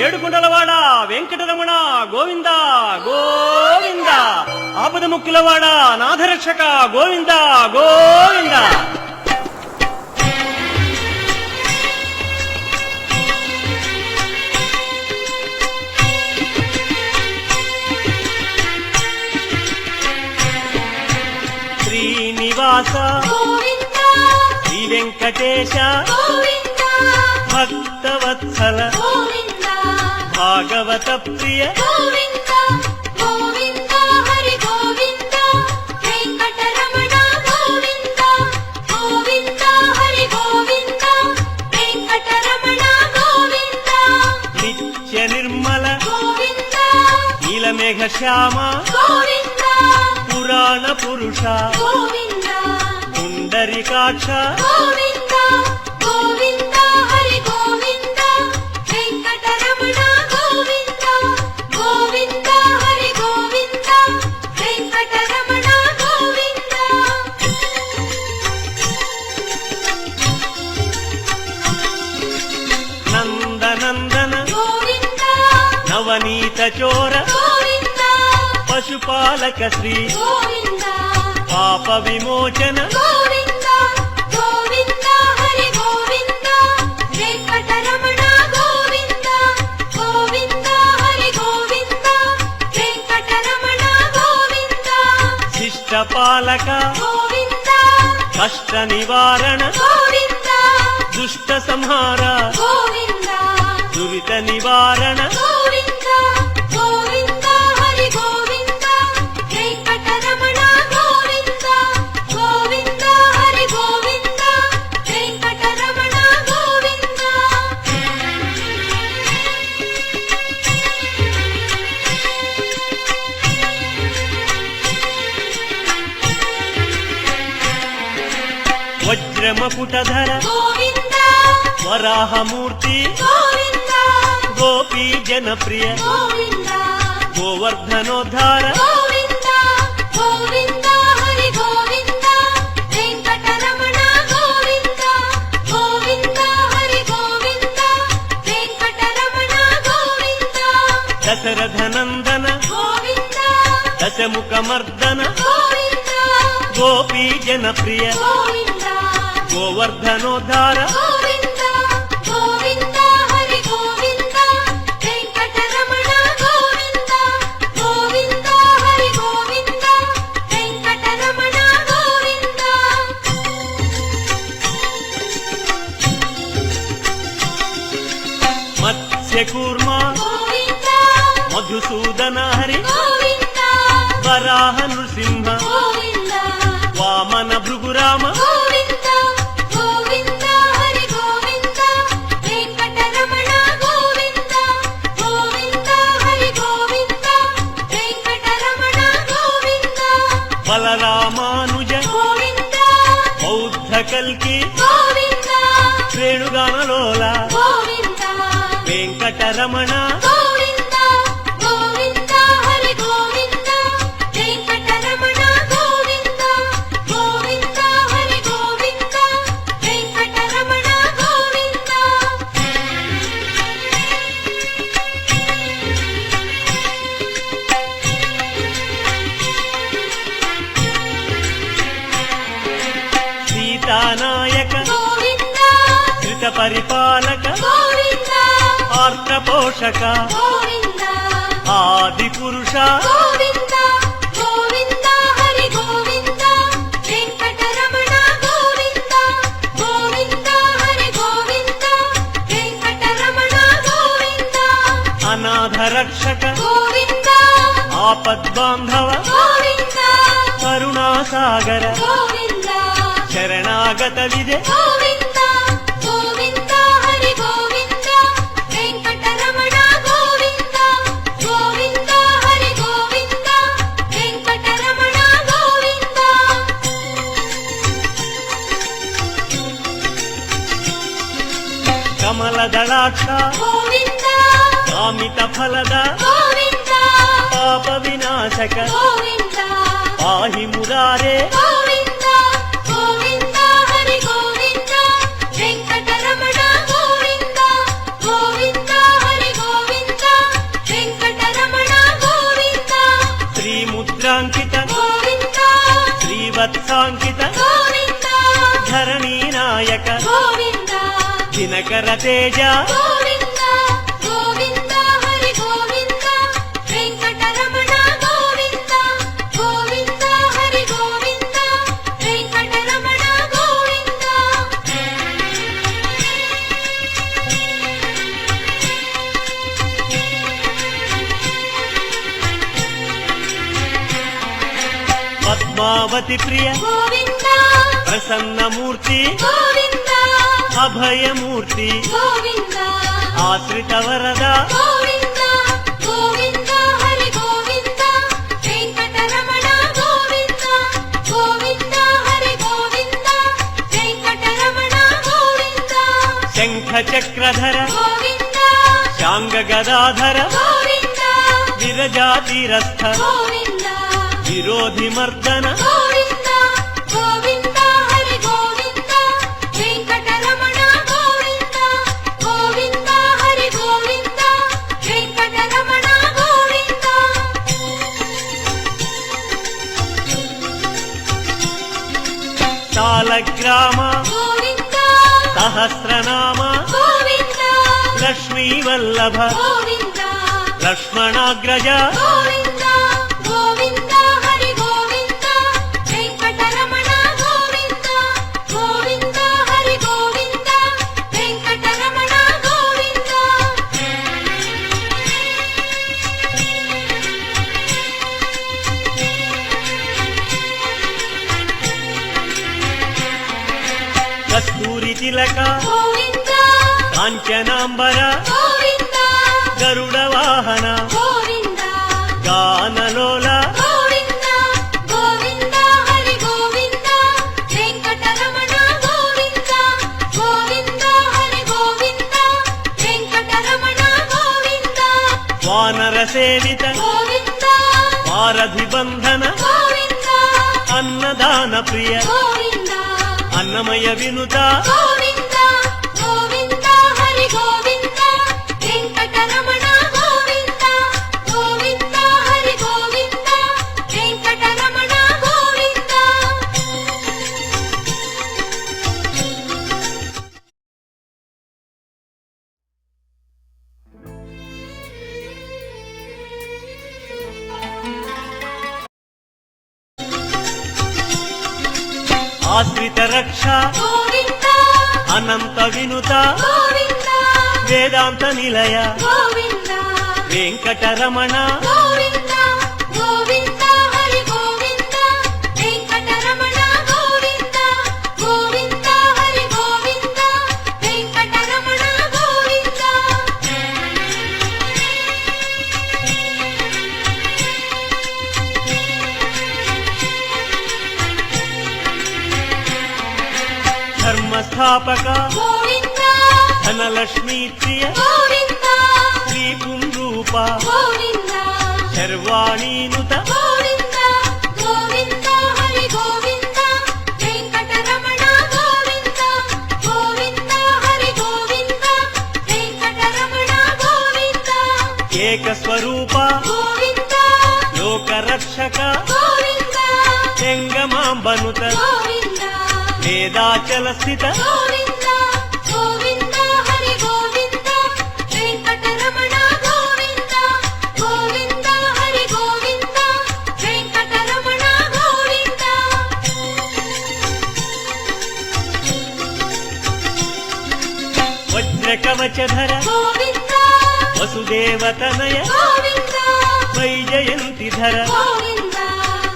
ఏడుకొండలవాడ వెంకటరమణ గోవింద గోవింద, ఆపద ముక్కులవాడ నాథరక్షక గోవింద గోవింద. శ్రీనివాస శ్రీ వెంకటేశ భక్తవత్సల భాగవత ప్రియ గోవింద గోవింద హరి గోవింద వెంకటరమణ గోవింద గోవింద హరి గోవింద వెంకటరమణ గోవింద నిత్య నిర్మల గోవింద నీలమేఘ శ్యామ గోవింద పురాణ పురుష గోవింద పుండరీకాక్ష గోవింద గోవింద హరి గోవింద వెంకటరమణ గోవింద గోవింద హరి గోవింద వెంకటరమణ గోవింద నందనందన గోవింద నవనీత చోర గోవింద పశుపాలక శ్రీ గోవింద పాప విమోచన గోవింద గోవింద హరి గోవింద వెంకటరమణ గోవింద గోవింద హరి గోవింద వెంకటరమణ గోవింద శిష్టపాలక గోవింద కష్ట నివారణ గోవింద దుష్ట సంహార గోవింద దురిత నివారణ గోవింద గోవింద హరి గోవింద వెంకటరమణ గోవింద గోవింద హరి గోవింద వెంకటరమణ గోవింద వజ్రమకుటధర గోవింద వరాహమూర్తి గోవింద గోపీ జనప్రియ గోవింద గోవర్ధనోద్ధార గోవింద గోవింద హరి గోవింద వెంకటరమణ గోవింద గోవింద హరి గోవింద వెంకటరమణ గోవింద దశరథనందన గోవింద దశముఖమర్దన గోవింద గోపీ జనప్రియ గోవింద గోవర్ధనోద్ధార గోవింద గోవింద హరి గోవింద వెంకటరమణ గోవింద గోవింద హరి గోవింద వెంకటరమణ గోవింద మత్స్యకూర్మ గోవింద మధుసూదన హరి గోవింద వరాహ నృసింహ గోవింద వామన భృగురామ గోవింద గోవింద హరి గోవింద వెంకటరమణ గోవింద గోవింద హరి గోవింద వెంకటరమణ గోవింద బలరామానుజ గోవింద బౌద్ధ కల్కి గోవింద రేణుగానలోల గోవింద వెంకటరమణ గోవింద గోవింద హరి గోవింద వెంకటరమణ గోవింద గోవింద హరి గోవింద వెంకటరమణ గోవింద సీతానాయక గోవింద ధృత పరిపాలక గోవింద ఆర్త పోషక గోవింద ఆది పురుష గోవింద గోవింద హరి గోవింద వెంకటరమణ గోవింద గోవింద హరి గోవింద వెంకటరమణ గోవింద అనాథ రక్షక గోవింద ఆపద్బాంధవ గోవింద కరుణాసాగర గోవింద శరణాగత విజయ గోవింద గోవింద హరి గోవింద వెంకటరమణ గోవింద గోవింద హరి గోవింద వెంకటరమణ గోవింద కమలదళాక్ష గోవింద కామిత ఫలద గోవింద పాప వినాశక గోవింద పాహి మురారే గోవింద గోవింద హరి గోవింద వెంకటరమణ గోవింద గోవింద హరి గోవింద శ్రీవత్సాంకిత గోవింద ధరణీ నాయక గోవింద దినకర తేజ గోవింద గోవింద హరి గోవింద వెంకటరమణ గోవింద గోవింద హరి గోవింద వెంకటరమణ గోవింద పద్మావతి ప్రియ గోవింద ప్రసన్నమూర్తి గోవింద అభయమూర్తి గోవింద ఆశ్రిత వరద గోవింద గోవింద హరి గోవింద వెంకటరమణ గోవింద గోవింద హరి గోవింద వెంకటరమణ గోవింద శంఖ చక్రధర గోవింద శాంగ గదాధర గోవింద విరజాతిరస్థ గోవింద విరోధి మర్దన గోవింద గోవింద హరి గోవింద వెంకటరమణ గోవింద గోవింద హరి గోవింద వెంకటరమణ గోవింద సాలగ్రామ గోవింద సహస్రనామ గోవింద లక్ష్మీ వల్లభ గోవింద లక్ష్మణాగ్రజ గోవింద గోవింద హరి గోవింద వెంకటరమణ గోవింద గోవింద హరి గోవింద వెంకటరమణ గోవింద కస్తూరి తిలక గోవింద కాంచనాంబర గోవింద గరుడ వాహన గోవింద గానలోల గోవింద గోవింద హరి గోవింద వెంకటరమణ గోవింద గోవింద హరి గోవింద వెంకటరమణ గోవింద వానర సేవిత గోవింద వారధి బంధన గోవింద అన్నదాన ప్రియ గోవింద అన్నమయ వినుత గోవింద గోవింద హరి గోవింద వెంకటరమణ గోవింద గోవింద హరి గోవింద వెంకటరమణ గోవింద ఆశ్రిత రక్ష గోవింద అనంత వినుత గోవింద వేదాంత నిలయ గోవింద వెంకటరమణ గోవింద గోవింద హరి గోవింద వెంకటరమణ గోవింద గోవింద హరి గోవింద వెంకటరమణ గోవింద ధర్మస్థాపక గోవింద ధనలక్ష్మీ ప్రియ గోవింద శ్రీ పుంరూప గోవింద శర్వాణీనుత గోవింద గోవింద హరి గోవింద వెంకటరమణ గోవింద గోవింద హరి గోవింద వెంకటరమణ గోవింద ఏక స్వరూప గోవింద లోకరక్షక గోవింద జంగమాంబనుత గోవింద వేదాచల స్థిత గోవింద గోవింద హరి గోవింద వెంకటరమణ గోవింద గోవింద హరి గోవింద వెంకటరమణ గోవింద వజ్రకవచధర గోవింద వసుదేవతనయ గోవింద వైజయంతిధర గోవింద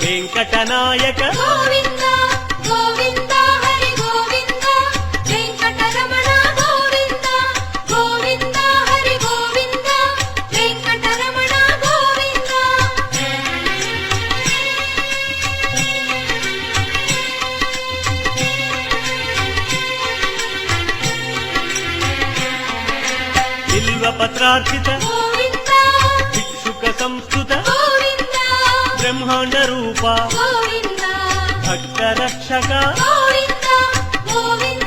వెంకటనాయక గోవింద గోవింద హరి గోవింద వెంకటరమణ గోవింద గోవింద హరి గోవింద వెంకటరమణ గోవింద బిల్వపత్రార్చిత గోవింద భిక్షుక సంస్కృత గోవింద బ్రహ్మాండ రూప గోవింద భక్త రక్షక గోవింద గోవింద